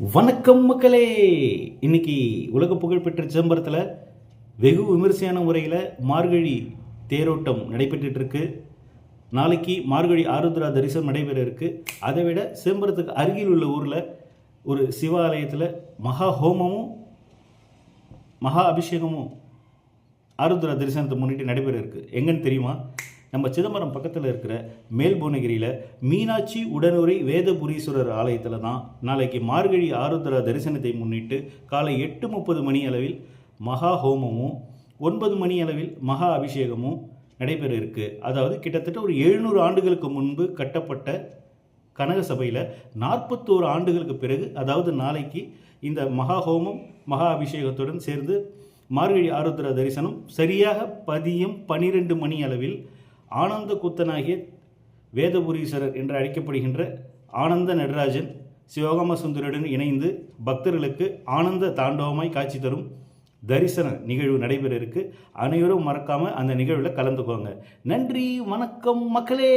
வணக்கம் மக்களே. இன்னைக்கு உலக புகழ்பெற்ற சிதம்பரத்தில் வெகு விமரிசையான முறையில் மார்கழி தேரோட்டம் நடைபெற்றுட்டு இருக்கு. நாளைக்கு மார்கழி ஆருத்ரா தரிசனம் நடைபெற இருக்கு. அதை விட சிதம்பரத்துக்கு அருகில் உள்ள ஊரில் ஒரு சிவாலயத்தில் மகா ஹோமமும் மகா அபிஷேகமும் ஆருத்ரா தரிசனத்தை முன்னிட்டு நடைபெற இருக்கு. எங்கன்னு தெரியுமா? நம்ம சிதம்பரம் பக்கத்தில் இருக்கிற மேல்புவனகிரியில் மீனாட்சி உடனுரை வேதபுரீஸ்வரர் ஆலயத்தில் தான் நாளைக்கு மார்கழி ஆருத்ரா தரிசனத்தை முன்னிட்டு காலை 8:30 மணி அளவில் மகா ஹோமமும் 9 மணி அளவில் மகா அபிஷேகமும் நடைபெற இருக்குது. அதாவது கிட்டத்தட்ட ஒரு 700 ஆண்டுகளுக்கு முன்பு கட்டப்பட்ட கனக சபையில் 41 ஆண்டுகளுக்கு பிறகு, அதாவது நாளைக்கு இந்த மகா ஹோமம் மகா அபிஷேகத்துடன் சேர்ந்து மார்கழி ஆருத்ரா தரிசனம் சரியாக மதியம் 12 மணி அளவில் ஆனந்த கூத்தனாகிய வேதபுரீஸ்வரர் என்று அழைக்கப்படுகின்ற ஆனந்த நடராஜன் சிவகாம சுந்தருடன் இணைந்து பக்தர்களுக்கு ஆனந்த தாண்டவமாய் காட்சி தரும் தரிசன நிகழ்வு நடைபெற இருக்கு. அனைவரும் மறக்காமல் அந்த நிகழ்வில் கலந்துக்கோங்க. நன்றி, வணக்கம் மக்களே.